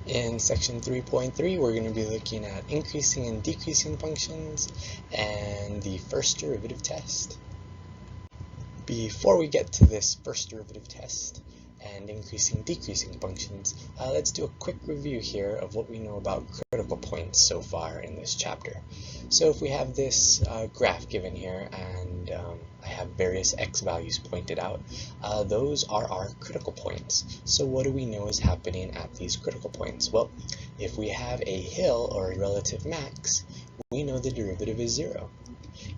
In section 3.3, we're going to be looking at increasing and decreasing functions and the first derivative test. Before we get to this first derivative test and increasing decreasing functions, let's do a quick review here of what we know about critical points so far in this chapter. So if we have this graph given here and I have various x values pointed out, those are our critical points. So what do we know is happening at these critical points? Well, if we have a hill or a relative max, we know the derivative is 0.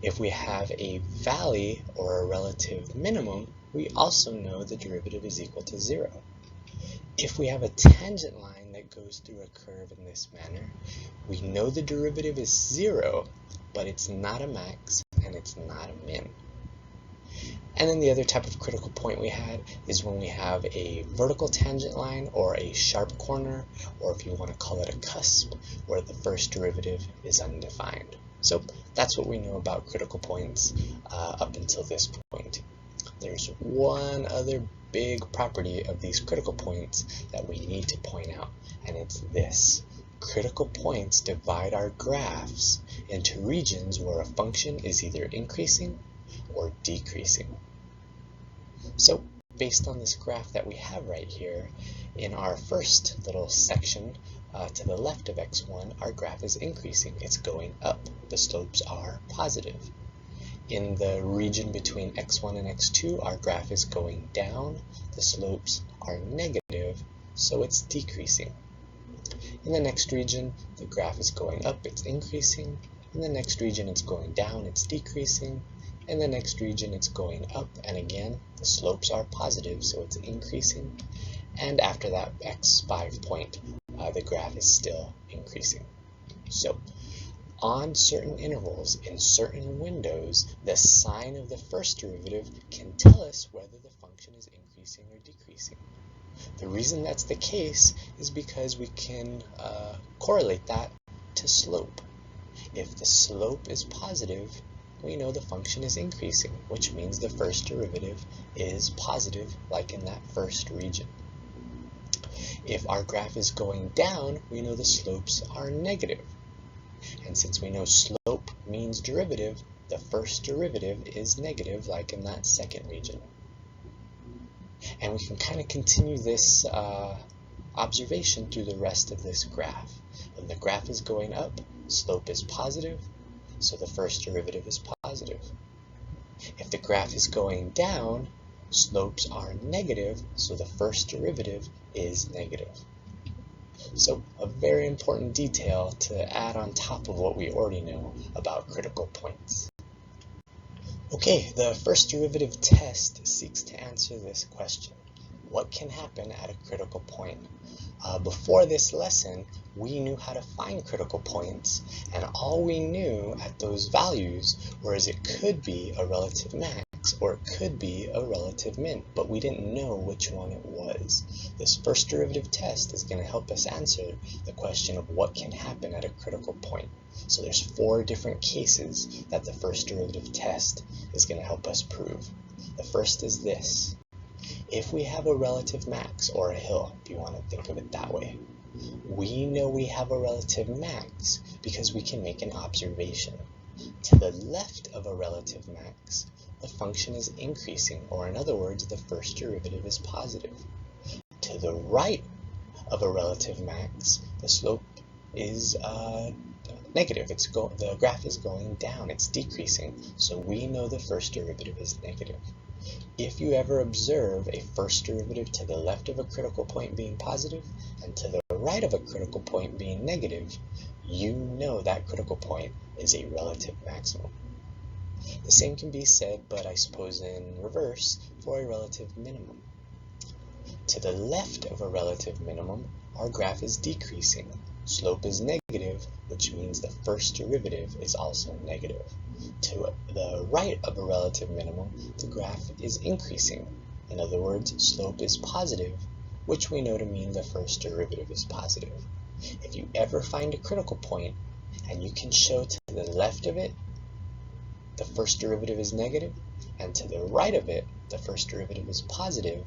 If we have a valley or a relative minimum, we also know the derivative is equal to 0. If we have a tangent line that goes through a curve in this manner, we know the derivative is 0, but it's not a max and it's not a min. And then the other type of critical point we had is when we have a vertical tangent line or a sharp corner, or if you want to call it a cusp, where the first derivative is undefined. So that's what we know about critical points up until this point. There's one other big property of these critical points that we need to point out, and it's this. Critical points divide our graphs into regions where a function is either increasing or decreasing. So based on this graph that we have right here, in our first little section to the left of x1, our graph is increasing. It's going up. The slopes are positive. In the region between x1 and x2, our graph is going down. The slopes are negative, so it's decreasing. In the next region, the graph is going up, it's increasing. In the next region, it's going down, it's decreasing. In the next region, it's going up, and again, the slopes are positive, so it's increasing. And after that x5 point, the graph is still increasing. So, on certain intervals, in certain windows, the sign of the first derivative can tell us whether the function is increasing or decreasing. The reason that's the case is because we can correlate that to slope. If the slope is positive, we know the function is increasing, which means the first derivative is positive, like in that first region. If our graph is going down, we know the slopes are negative. And since we know slope means derivative, the first derivative is negative, like in that second region. And we can kind of continue this observation through the rest of this graph. When the graph is going up, slope is positive, so the first derivative is positive. If the graph is going down, slopes are negative, so the first derivative is negative. So a very important detail to add on top of what we already know about critical points. Okay, the first derivative test seeks to answer this question. What can happen at a critical point? Before this lesson, we knew how to find critical points, and all we knew at those values was it could be a relative max or it could be a relative min, but we didn't know which one it was. This first derivative test is going to help us answer the question of what can happen at a critical point. So there's 4 different cases that the first derivative test is going to help us prove. The first is this. If we have a relative max, or a hill, if you want to think of it that way, we know we have a relative max because we can make an observation. To the left of a relative max, the function is increasing, or in other words, the first derivative is positive. To the right of a relative max, the slope is negative. The graph is going down, it's decreasing, so we know the first derivative is negative. If you ever observe a first derivative to the left of a critical point being positive and to the right of a critical point being negative, you know that critical point is a relative maximum. The same can be said, but I suppose in reverse, for a relative minimum. To the left of a relative minimum, our graph is decreasing. Slope is negative, which means the first derivative is also negative. To the right of a relative minimum, the graph is increasing. In other words, slope is positive, which we know to mean the first derivative is positive. If you ever find a critical point, and you can show to the left of it, the first derivative is negative, and to the right of it, the first derivative is positive,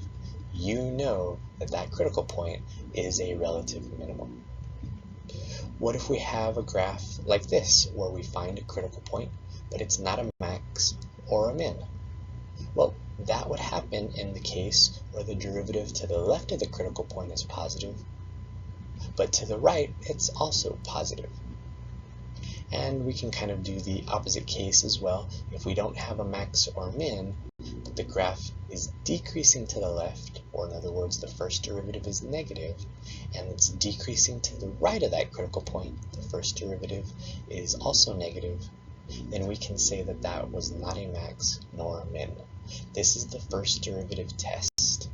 you know that that critical point is a relative minimum. What if we have a graph like this, where we find a critical point, but it's not a max or a min? Well, that would happen in the case where the derivative to the left of the critical point is positive, but to the right, it's also positive. And we can kind of do the opposite case as well. If we don't have a max or min, but the graph is decreasing to the left, or in other words, the first derivative is negative, and it's decreasing to the right of that critical point, the first derivative is also negative, then we can say that that was not a max nor a min. This is the first derivative test.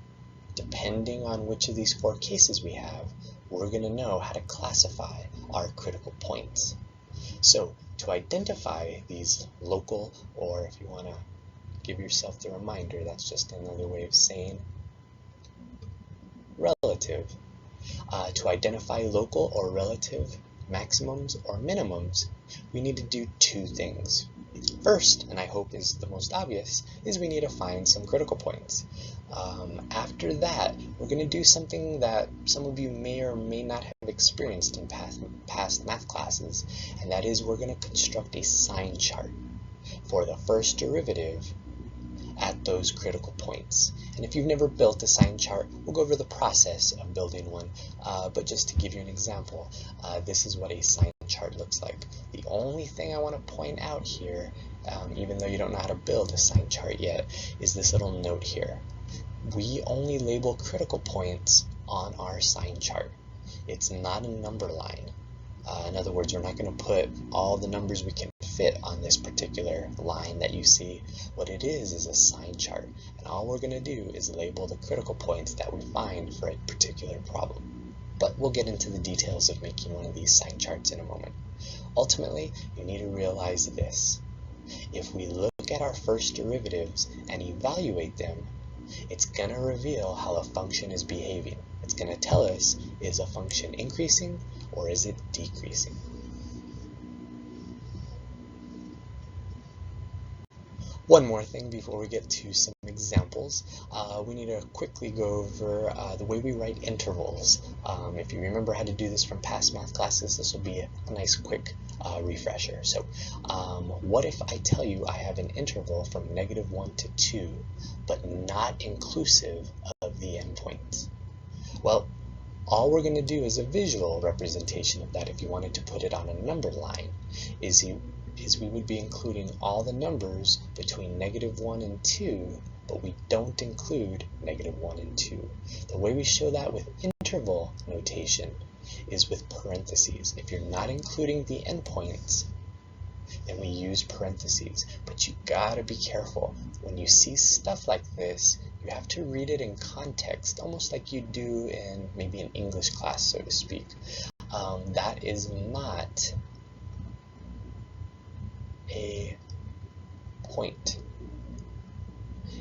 Depending on which of these four cases we have, we're going to know how to classify our critical points. So to identify these local, or if you want to give yourself the reminder, that's just another way of saying relative. To identify local or relative maximums or minimums, we need to do two things. First, and I hope is the most obvious, is we need to find some critical points. After that, we're going to do something that some of you may or may not have experienced in past math classes, and that is we're going to construct a sign chart for the first derivative at those critical points. And if you've never built a sign chart, we'll go over the process of building one, but just to give you an example, this is what a sign chart looks like. The only thing I want to point out here, even though you don't know how to build a sign chart yet, is this little note here. We only label critical points on our sign chart. It's not a number line. In other words, we're not going to put all the numbers we can fit on this particular line that you see. What it is a sign chart, and all we're going to do is label the critical points that we find for a particular problem. But we'll get into the details of making one of these sign charts in a moment. Ultimately, you need to realize this. If we look at our first derivatives and evaluate them, it's going to reveal how a function is behaving. It's going to tell us, is a function increasing or is it decreasing? One more thing before we get to some examples, we need to quickly go over the way we write intervals. If you remember how to do this from past math classes, this will be a nice quick refresher. So what if I tell you I have an interval from -1 to 2, but not inclusive of the endpoints? Well, all we're going to do is a visual representation of that. If you wanted to put it on a number line, is we would be including all the numbers between -1 and 2, but we don't include -1 and 2. The way we show that with interval notation is with parentheses. If you're not including the endpoints, then we use parentheses. But you gotta be careful. When you see stuff like this, you have to read it in context, almost like you do in maybe an English class, so to speak. That is not a point.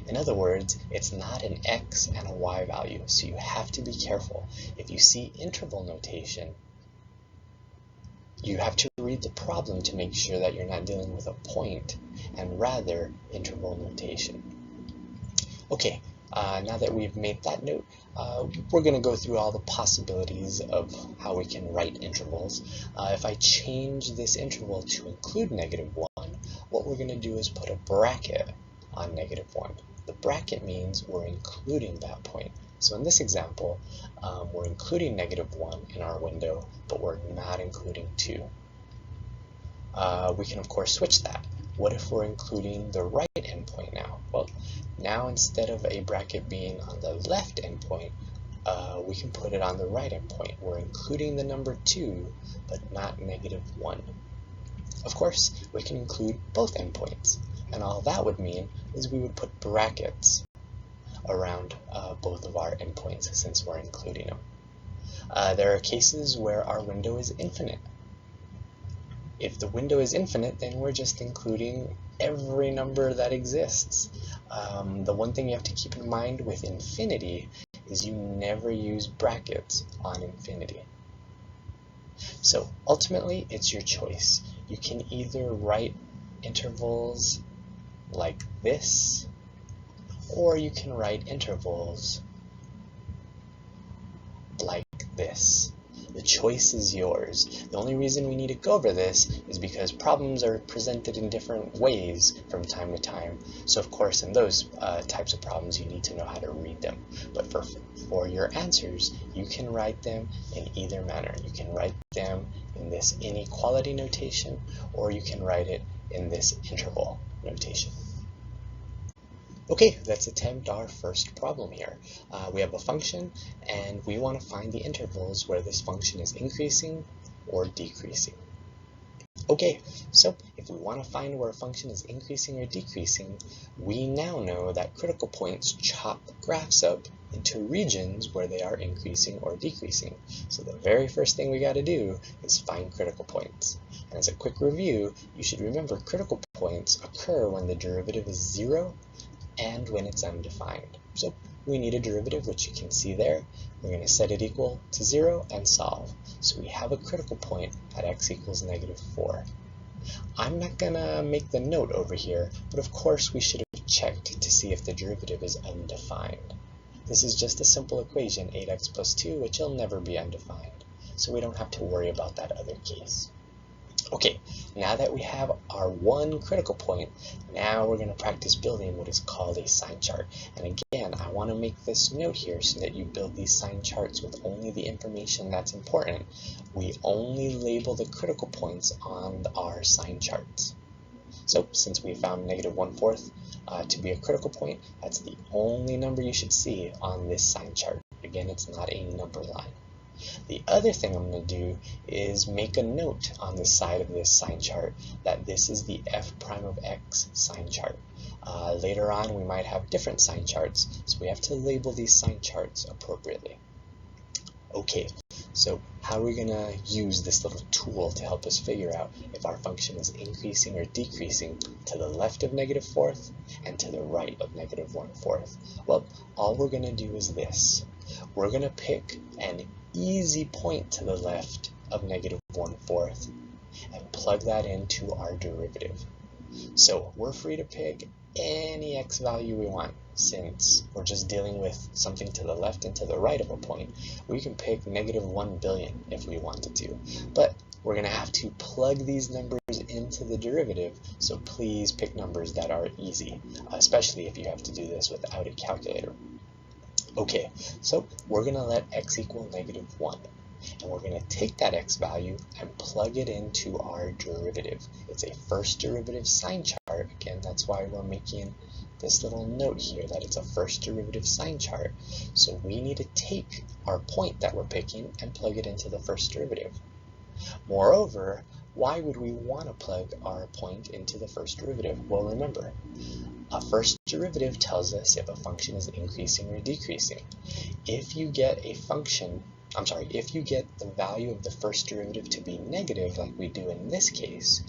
In other words, it's not an x and a y value, so you have to be careful. If you see interval notation, you have to read the problem to make sure that you're not dealing with a point, and rather interval notation. Okay, now that we've made that note, we're going to go through all the possibilities of how we can write intervals. If I change this interval to include -1, what we're going to do is put a bracket on -1. The bracket means we're including that point. So in this example, we're including -1 in our window, but we're not including 2. We can of course switch that. What if we're including the right endpoint now? Well, now instead of a bracket being on the left endpoint, we can put it on the right endpoint. We're including the number 2, but not -1. Of course, we can include both endpoints, and all that would mean is we would put brackets around both of our endpoints since we're including them. There are cases where our window is infinite. If the window is infinite, then we're just including every number that exists. The one thing you have to keep in mind with infinity is you never use brackets on infinity. So ultimately, it's your choice. You can either write intervals like this, or you can write intervals this. The choice is yours. The only reason we need to go over this is because problems are presented in different ways from time to time. So of course in those types of problems you need to know how to read them. But for your answers, you can write them in either manner. You can write them in this inequality notation, or you can write it in this interval notation. Okay, let's attempt our first problem here. We have a function, and we want to find the intervals where this function is increasing or decreasing. Okay, so if we want to find where a function is increasing or decreasing, we now know that critical points chop graphs up into regions where they are increasing or decreasing. So the very first thing we got to do is find critical points. And as a quick review, you should remember critical points occur when the derivative is 0 and when it's undefined. So we need a derivative, which you can see there. We're going to set it equal to 0 and solve. So we have a critical point at x equals -4. I'm not going to make the note over here, but of course we should have checked to see if the derivative is undefined. This is just a simple equation, 8x plus 2, which will never be undefined. So we don't have to worry about that other case. Okay, now that we have our one critical point, now we're going to practice building what is called a sign chart. And again, I want to make this note here so that you build these sign charts with only the information that's important. We only label the critical points on our sign charts. So since we found -1/4 to be a critical point, that's the only number you should see on this sign chart. Again, it's not a number line. The other thing I'm going to do is make a note on the side of this sign chart that this is the f prime of x sign chart. Later on we might have different sign charts, so we have to label these sign charts appropriately. Okay, so how are we going to use this little tool to help us figure out if our function is increasing or decreasing to the left of -4 and to the right of -1/4? Well, all we're going to do is this. We're going to pick an easy point to the left of -1/4 and plug that into our derivative. So we're free to pick any x value we want. Since we're just dealing with something to the left and to the right of a point, we can pick -1 billion if we wanted to. But we're going to have to plug these numbers into the derivative, so please pick numbers that are easy, especially if you have to do this without a calculator. Okay, so we're going to let x equal -1, and we're going to take that x value and plug it into our derivative. It's a first derivative sign chart. Again, that's why we're making this little note here that it's a first derivative sign chart. So we need to take our point that we're picking and plug it into the first derivative. Moreover, why would we want to plug our point into the first derivative? Well, remember, a first derivative tells us if a function is increasing or decreasing. If you get if you get the value of the first derivative to be negative, like we do in this case,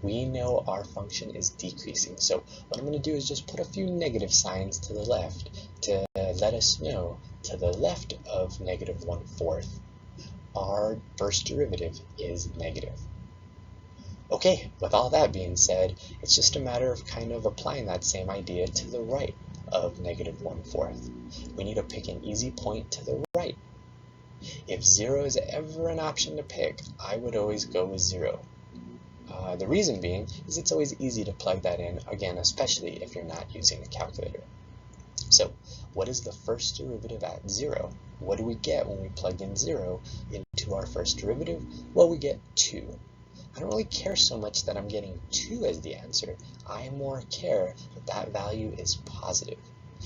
we know our function is decreasing. So what I'm going to do is just put a few negative signs to the left to let us know to the left of -1/4, our first derivative is negative. Okay, with all that being said, it's just a matter of kind of applying that same idea to the right of -1/4. We need to pick an easy point to the right. If 0 is ever an option to pick, I would always go with 0. The reason being is it's always easy to plug that in, again, especially if you're not using a calculator. So what is the first derivative at 0? What do we get when we plug in 0 into our first derivative? Well, we get 2. I don't really care so much that I'm getting 2 as the answer. I more care that that value is positive.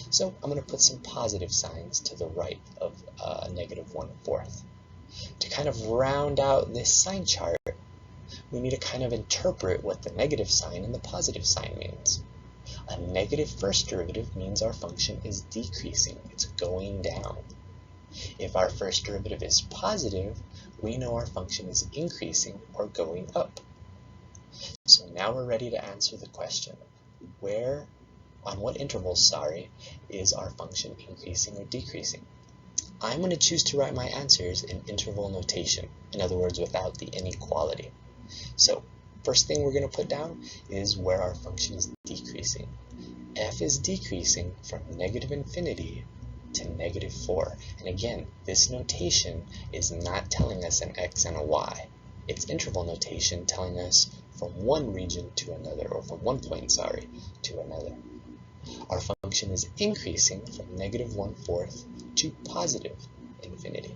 So I'm going to put some positive signs to the right of -1/4. To kind of round out this sign chart, we need to kind of interpret what the negative sign and the positive sign means. A negative first derivative means our function is decreasing. It's going down. If our first derivative is positive, we know our function is increasing or going up. So now we're ready to answer the question, on what intervals, is our function increasing or decreasing? I'm going to choose to write my answers in interval notation, in other words, without the inequality. So first thing we're going to put down is where our function is decreasing. F is decreasing from -∞ to negative 4. And again, this notation is not telling us an x and a y. It's interval notation telling us from one region to another, or from one point, sorry, to another. Our function is increasing from negative 1/4 to positive infinity.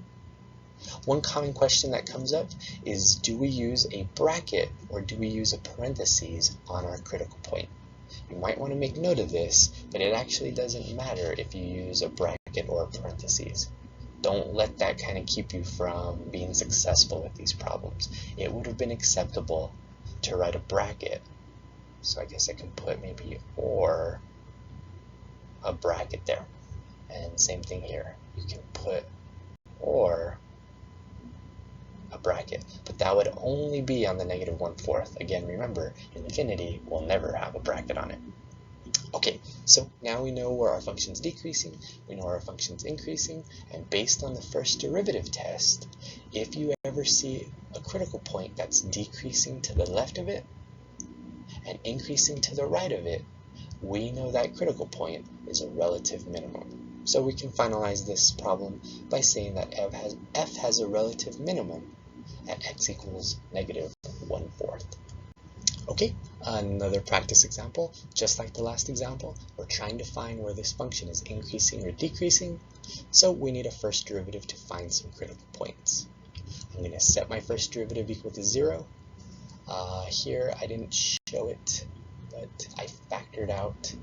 One common question that comes up is, do we use a bracket or do we use a parentheses on our critical point? You might want to make note of this, but it actually doesn't matter if you use a bracket or a parentheses. Don't let that kind of keep you from being successful with these problems. It would have been acceptable to write a bracket. So I guess I can put maybe or a bracket there. And same thing here. You can put or a bracket, but that would only be on the negative 1/4. Again, remember, infinity will never have a bracket on it. Okay, so now we know where our function's decreasing, we know where our function's increasing, and based on the first derivative test, if you ever see a critical point that's decreasing to the left of it and increasing to the right of it, we know that critical point is a relative minimum. So we can finalize this problem by saying that f has a relative minimum at x equals negative 1/4. Okay, another practice example. Just like the last example, we're trying to find where this function is increasing or decreasing, so we need a first derivative to find some critical points. I'm going to set my first derivative equal to 0. Here I didn't show it, but I factored out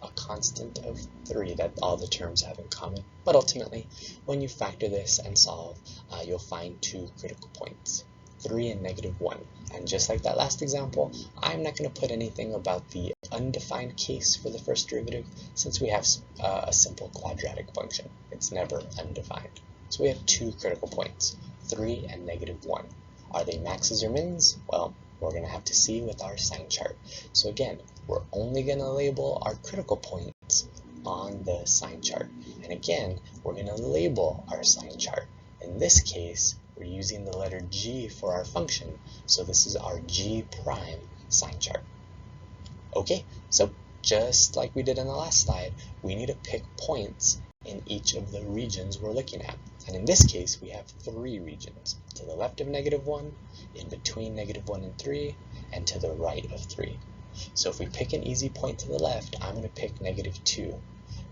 a constant of 3 that all the terms have in common. But ultimately, when you factor this and solve, you'll find two critical points, 3 and negative 1. And just like that last example, I'm not going to put anything about the undefined case for the first derivative, since we have a simple quadratic function. It's never undefined. So we have two critical points, 3 and negative 1. Are they maxes or mins? Well, we're going to have to see with our sign chart. So again, we're only going to label our critical points on the sign chart. And again, we're going to label our sign chart. In this case, we're using the letter G for our function, so this is our G prime sign chart. Okay, so just like we did in the last slide, we need to pick points in each of the regions we're looking at. And in this case, we have 3 regions, to the left of negative 1, in between negative 1 and 3, and to the right of 3. So if we pick an easy point to the left, I'm going to pick negative 2.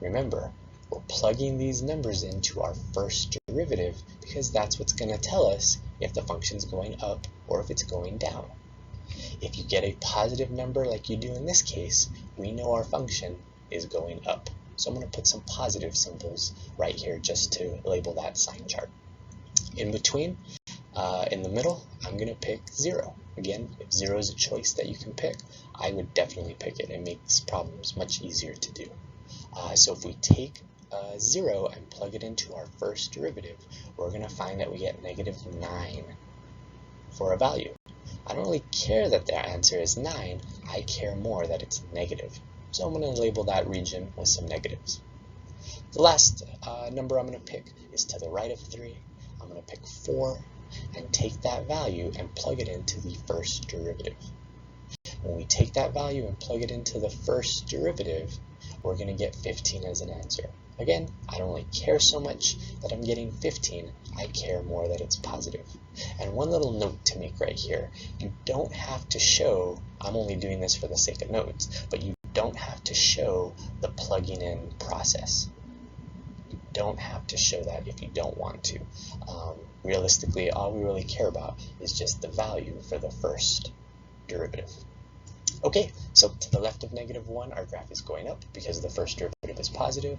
Remember, we're plugging these numbers into our first derivative because that's what's going to tell us if the function's going up or if it's going down. If you get a positive number like you do in this case, we know our function is going up. So I'm going to put some positive symbols right here just to label that sign chart. In between, in the middle, I'm going to pick 0. Again, if 0 is a choice that you can pick, I would definitely pick it. It makes problems much easier to do. So if we take 0 and plug it into our first derivative, we're going to find that we get negative 9 for a value. I don't really care that the answer is 9, I care more that it's negative. So I'm going to label that region with some negatives. The last number I'm going to pick is to the right of 3. I'm going to pick 4 and take that value and plug it into the first derivative. When we take that value and plug it into the first derivative, we're going to get 15 as an answer. Again, I don't really care so much that I'm getting 15, I care more that it's positive. And one little note to make right here, you don't have to show, I'm only doing this for the sake of notes, but you don't have to show the plugging in process. You don't have to show that if you don't want to. Realistically, all we really care about is just the value for the first derivative. Okay, so to the left of negative 1, our graph is going up because the first derivative is positive.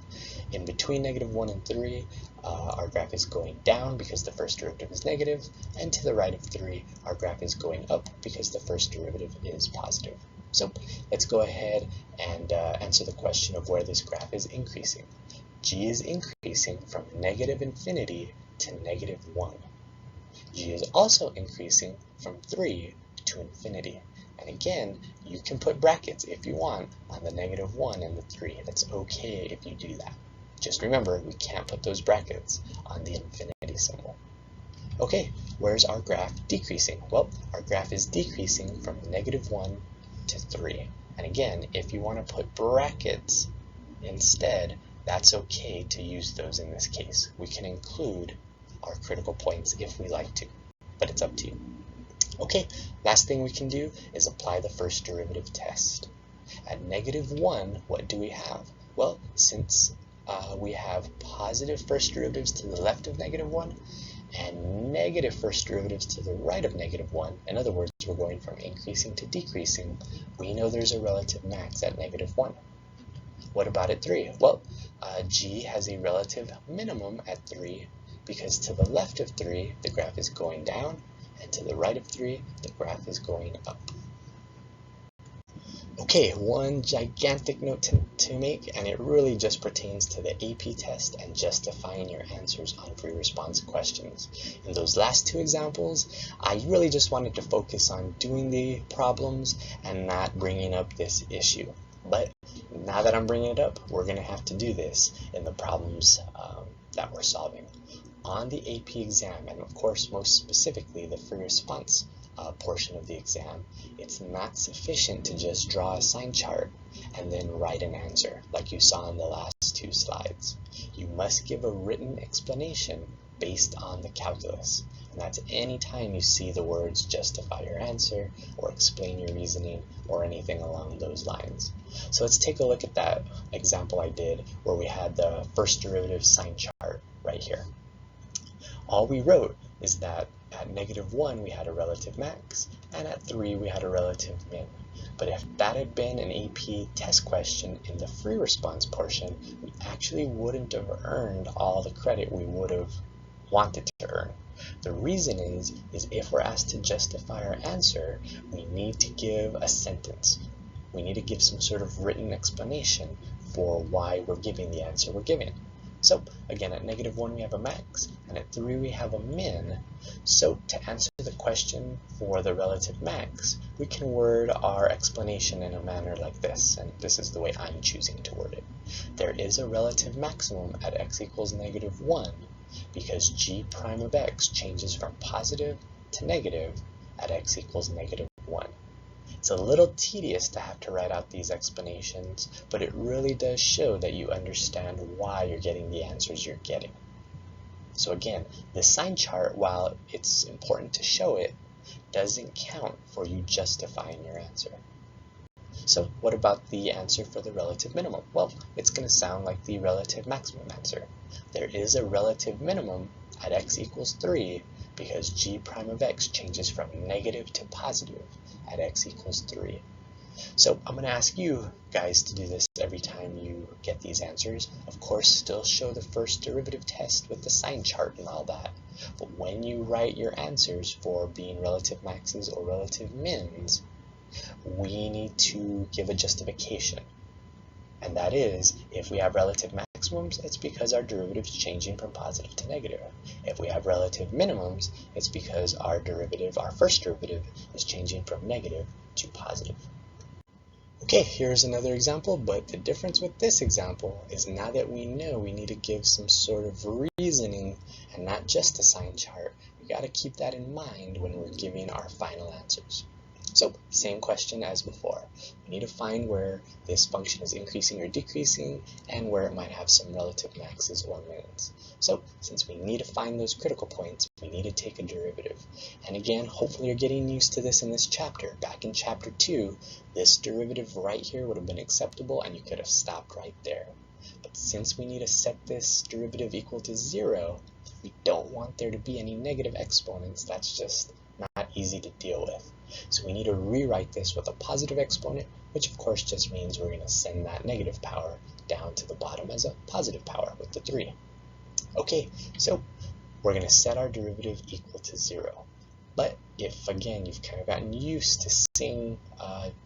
In between negative 1 and 3, our graph is going down because the first derivative is negative. And to the right of 3, our graph is going up because the first derivative is positive. So let's go ahead and answer the question of where this graph is increasing. G is increasing from negative infinity to negative 1. G is also increasing from 3 to infinity. And again, you can put brackets if you want on the negative 1 and the 3. That's okay if you do that. Just remember, we can't put those brackets on the infinity symbol. Okay, where's our graph decreasing? Well, our graph is decreasing from negative 1 to 3. And again, if you want to put brackets instead, that's okay to use those in this case. We can include our critical points if we like to, but it's up to you. Okay, last thing we can do is apply the first derivative test. At -1, what do we have? Well, since we have positive first derivatives to the left of -1 and negative first derivatives to the right of -1, in other words, we're going from increasing to decreasing, we know there's a relative max at -1. What about at 3? Well, g has a relative minimum at 3 because to the left of 3, the graph is going down, and to the right of 3, the graph is going up. Okay, one gigantic note to make, and it really just pertains to the AP test and justifying your answers on free response questions. In those last two examples, I really just wanted to focus on doing the problems and not bringing up this issue. But now that I'm bringing it up, we're going to have to do this in the problems that we're solving. On the AP exam, and of course most specifically the free response portion of the exam, it's not sufficient to just draw a sign chart and then write an answer like you saw in the last two slides. You must give a written explanation based on the calculus, and that's any time you see the words justify your answer or explain your reasoning or anything along those lines. So let's take a look at that example I did where we had the first derivative sign chart right here. All we wrote is that at -1 we had a relative max, and at 3 we had a relative min. But if that had been an AP test question in the free response portion, we actually wouldn't have earned all the credit we would have wanted to earn. The reason is if we're asked to justify our answer, we need to give a sentence. We need to give some sort of written explanation for why we're giving the answer we're giving. So again, at -1 we have a max, and at 3 we have a min. So to answer the question for the relative max, we can word our explanation in a manner like this, and this is the way I'm choosing to word it. There is a relative maximum at x equals -1 because g prime of x changes from positive to negative at x equals -1. It's a little tedious to have to write out these explanations, but it really does show that you understand why you're getting the answers you're getting. So again, the sign chart, while it's important to show it, doesn't count for you justifying your answer. So what about the answer for the relative minimum? Well, it's going to sound like the relative maximum answer. There is a relative minimum at x equals 3 because g prime of x changes from negative to positive at x equals 3. So I'm going to ask you guys to do this every time you get these answers. Of course, still show the first derivative test with the sign chart and all that. But when you write your answers for being relative maxes or relative mins, we need to give a justification. And that is, if we have relative maximums, it's because our derivative is changing from positive to negative. If we have relative minimums, it's because our first derivative, is changing from negative to positive. Okay, here's another example, but the difference with this example is now that we know we need to give some sort of reasoning and not just a sign chart, we got to keep that in mind when we're giving our final answers. So, same question as before. We need to find where this function is increasing or decreasing and where it might have some relative maxes or mins. So, since we need to find those critical points, we need to take a derivative. And again, hopefully you're getting used to this in this chapter. Back in chapter 2, this derivative right here would have been acceptable and you could have stopped right there. But since we need to set this derivative equal to 0, we don't want there to be any negative exponents. That's just not easy to deal with. So we need to rewrite this with a positive exponent, which of course just means we're going to send that negative power down to the bottom as a positive power with the 3. Okay, so we're going to set our derivative equal to 0. But if, again, you've kind of gotten used to seeing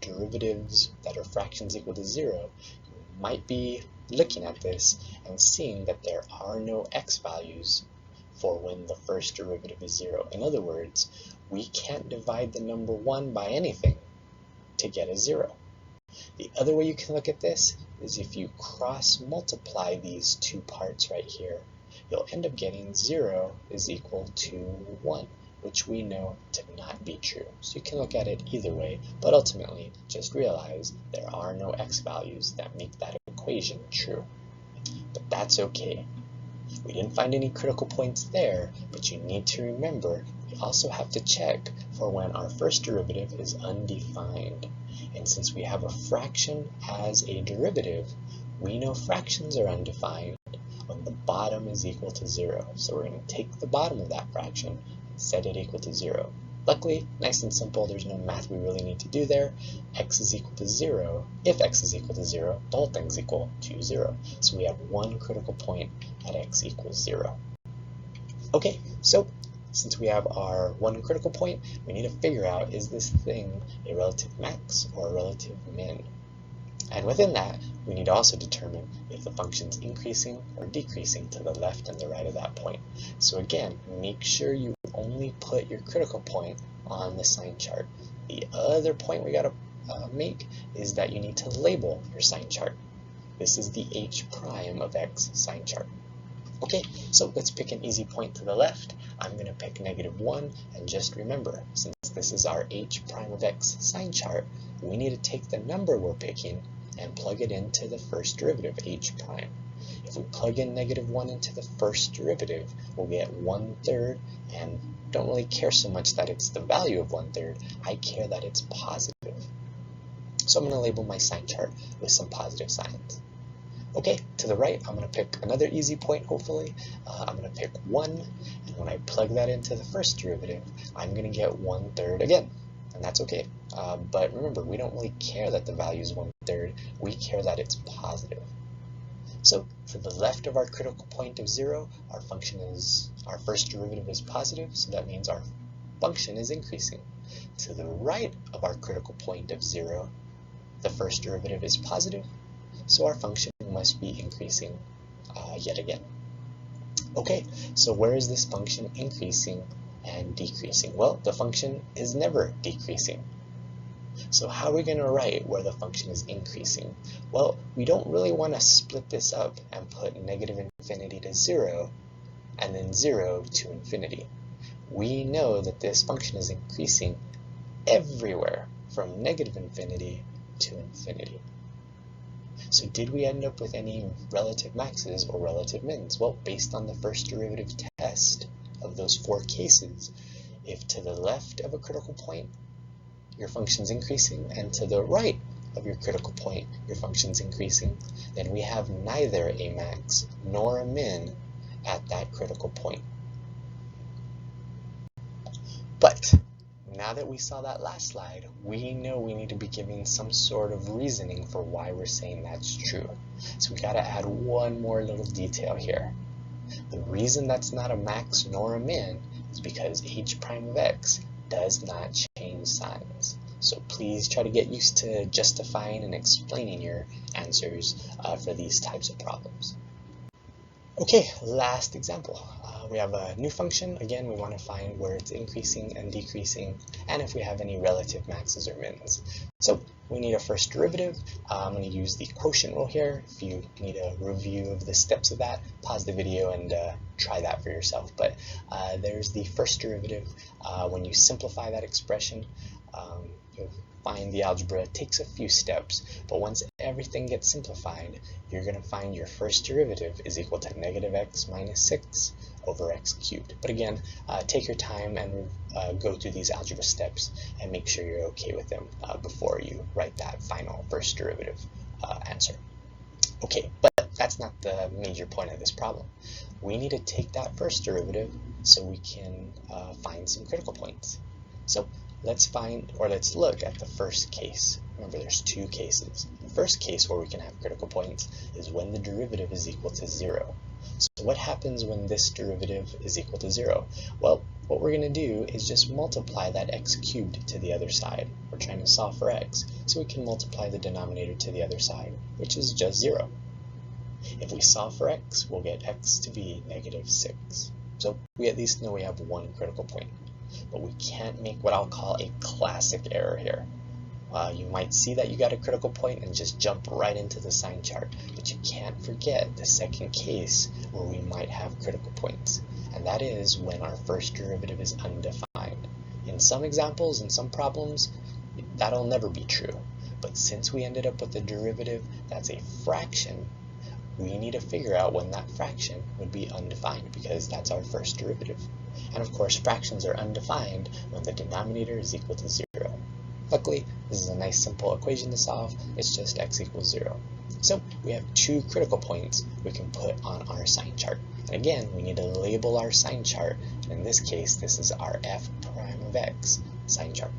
derivatives that are fractions equal to 0, you might be looking at this and seeing that there are no x values for when the first derivative is 0. In other words, we can't divide the number 1 by anything to get a 0. The other way you can look at this is if you cross multiply these two parts right here, you'll end up getting 0 is equal to 1, which we know to not be true. So you can look at it either way, but ultimately just realize there are no x values that make that equation true. but that's okay. We didn't find any critical points there, but you need to remember we also have to check for when our first derivative is undefined. And since we have a fraction as a derivative, we know fractions are undefined when the bottom is equal to 0. So we're going to take the bottom of that fraction and set it equal to 0. Luckily, nice and simple, there's no math we really need to do there. X is equal to 0. If x is equal to 0, the whole thing's equal to 0. So we have one critical point at x equals 0. Okay, so since we have our one critical point, we need to figure out, is this thing a relative max or a relative min? And within that, we need to also determine if the function's increasing or decreasing to the left and the right of that point. So again, make sure you only put your critical point on the sign chart. The other point we gotta make is that you need to label your sign chart. This is the h prime of x sign chart. Okay, so let's pick an easy point to the left. I'm going to pick -1, and just remember, since this is our h prime of x sign chart, we need to take the number we're picking and plug it into the first derivative, h prime. If we plug in -1 into the first derivative, we'll get 1/3, and don't really care so much that it's the value of 1/3, I care that it's positive. So I'm going to label my sign chart with some positive signs. Okay, to the right, I'm going to pick another easy point, hopefully. I'm going to pick 1, and when I plug that into the first derivative, I'm going to get 1/3 again, and that's okay. But remember, we don't really care that the value is 1/3, we care that it's positive. So to the left of our critical point of 0, our first derivative is positive, so that means our function is increasing. To the right of our critical point of 0, the first derivative is positive, so our function must be increasing yet again. Okay, so where is this function increasing and decreasing? Well, the function is never decreasing. So how are we going to write where the function is increasing? Well, we don't really want to split this up and put -infinity to 0 and then 0 to infinity. We know that this function is increasing everywhere from -infinity to infinity. So did we end up with any relative maxes or relative mins? Well, based on the first derivative test of those 4 cases, if to the left of a critical point your function's increasing and to the right of your critical point your function's increasing, then we have neither a max nor a min at that critical point. But now that we saw that last slide, we know we need to be giving some sort of reasoning for why we're saying that's true. So we got to add one more little detail here. The reason that's not a max nor a min is because h prime of x does not change signs. So please try to get used to justifying and explaining your answers for these types of problems. Okay, last example. We have a new function. Again, we want to find where it's increasing and decreasing, and if we have any relative maxes or mins. So we need a first derivative. I'm going to use the quotient rule here. If you need a review of the steps of that, pause the video and try that for yourself. But there's the first derivative. When you simplify that expression, you'll find the algebra takes a few steps, but once everything gets simplified, you're going to find your first derivative is equal to -x minus 6 over x cubed. But again, take your time and go through these algebra steps and make sure you're okay with them before you write that final first derivative answer. Okay, but that's not the major point of this problem. We need to take that first derivative so we can find some critical points. So let's look at the first case. Remember, there's 2 cases. The first case where we can have critical points is when the derivative is equal to 0. So what happens when this derivative is equal to 0? Well, what we're going to do is just multiply that x cubed to the other side. We're trying to solve for x, so we can multiply the denominator to the other side, which is just 0. If we solve for x, we'll get x to be -6. So we at least know we have one critical point. But we can't make what I'll call a classic error here. You might see that you got a critical point and just jump right into the sign chart, but you can't forget the second case where we might have critical points, and that is when our first derivative is undefined. In some examples, in some problems, that'll never be true, but since we ended up with a derivative that's a fraction, we need to figure out when that fraction would be undefined, because that's our first derivative. And of course, fractions are undefined when the denominator is equal to 0. Luckily, this is a nice simple equation to solve. It's just x equals 0. So we have two critical points we can put on our sign chart. And again, we need to label our sign chart. And in this case, this is our f prime of x sign chart.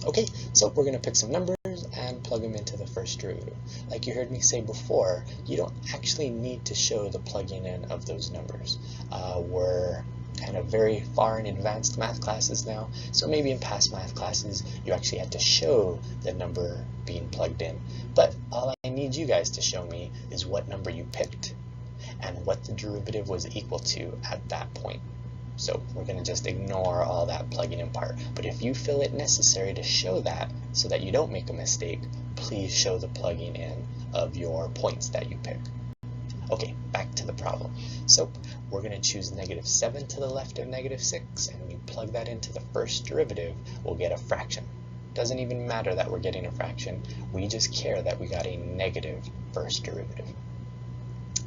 Okay, so we're going to pick some numbers and plug them into the first derivative. Like you heard me say before, you don't actually need to show the plugging in of those numbers. We're kind of very far in advanced math classes now, so maybe in past math classes you actually had to show the number being plugged in. But all I need you guys to show me is what number you picked and what the derivative was equal to at that point. So we're going to just ignore all that plugging in part. But if you feel it necessary to show that so that you don't make a mistake, please show the plugging in of your points that you pick. Okay, back to the problem. So we're going to choose -7 to the left of -6, and when you plug that into the first derivative, we'll get a fraction. Doesn't even matter that we're getting a fraction, we just care that we got a negative first derivative.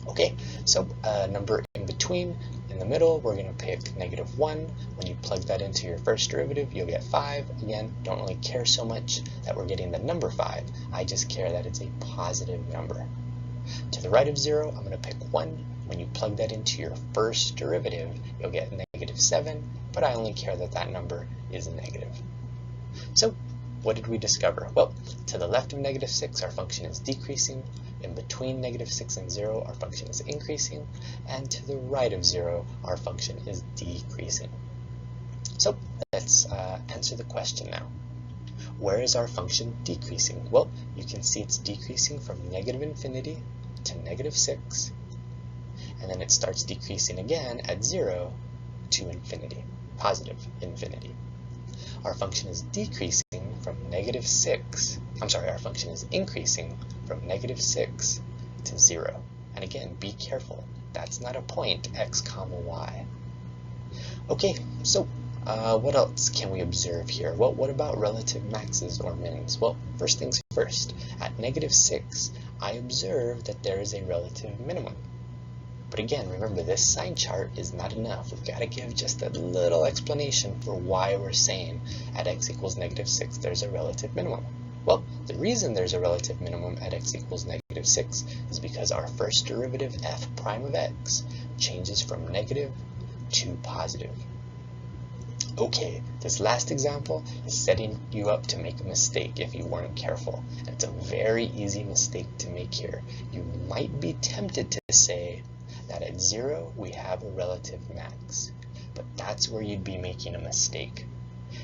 Okay, so number in between, in the middle, we're going to pick -1. When you plug that into your first derivative, you'll get 5. Again, don't really care so much that we're getting the number 5. I just care that it's a positive number. To the right of 0, I'm going to pick 1. When you plug that into your first derivative, you'll get -7, but I only care that that number is negative. So what did we discover? Well, to the left of -6, our function is decreasing. In between -6 and 0, our function is increasing. And to the right of 0, our function is decreasing. So let's answer the question now. Where is our function decreasing? Well, you can see it's decreasing from -infinity to -6, and then it starts decreasing again at 0 to infinity, positive infinity. Our function is decreasing from -6, our function is increasing from -6 to 0. And again, be careful, that's not a point, x comma y. Okay, so what else can we observe here? Well, what about relative maxes or mins? Well, first things first, at -6, I observe that there is a relative minimum. But again, remember, this sign chart is not enough. We've got to give just a little explanation for why we're saying at x equals -6 there's a relative minimum. Well, the reason there's a relative minimum at x equals -6 is because our first derivative, f prime of x, changes from negative to positive. Okay, this last example is setting you up to make a mistake if you weren't careful. And it's a very easy mistake to make here. You might be tempted to say that at 0 we have a relative max, but that's where you'd be making a mistake.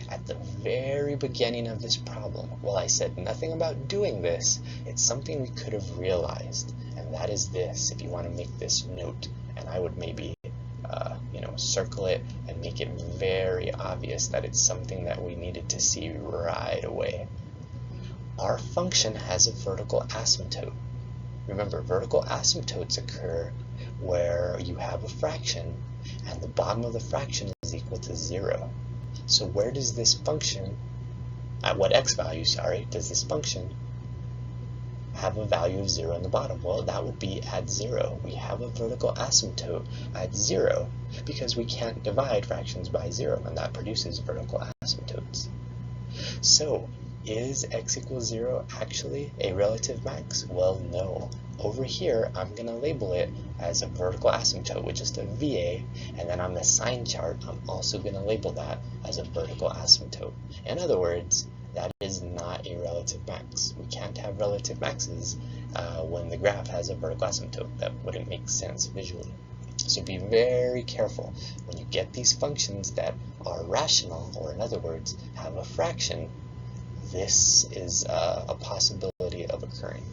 At the very beginning of this problem, while I said nothing about doing this, it's something we could have realized, and that is this. If you want to make this note, and I would maybe circle it and make it very obvious that it's something that we needed to see right away. Our function has a vertical asymptote. Remember, vertical asymptotes occur where you have a fraction and the bottom of the fraction is equal to 0. So where does this function, at what x value, does this function have a value of 0 in the bottom? Well, that would be at 0. We have a vertical asymptote at 0 because we can't divide fractions by 0, and that produces vertical asymptotes. So is x equals 0 actually a relative max? Well, no. Over here, I'm going to label it as a vertical asymptote with just a VA, and then on the sign chart, I'm also going to label that as a vertical asymptote. In other words, that is not a relative max. We can't have relative maxes when the graph has a vertical asymptote. That wouldn't make sense visually. So be very careful when you get these functions that are rational, or in other words, have a fraction. This is a possibility of occurring.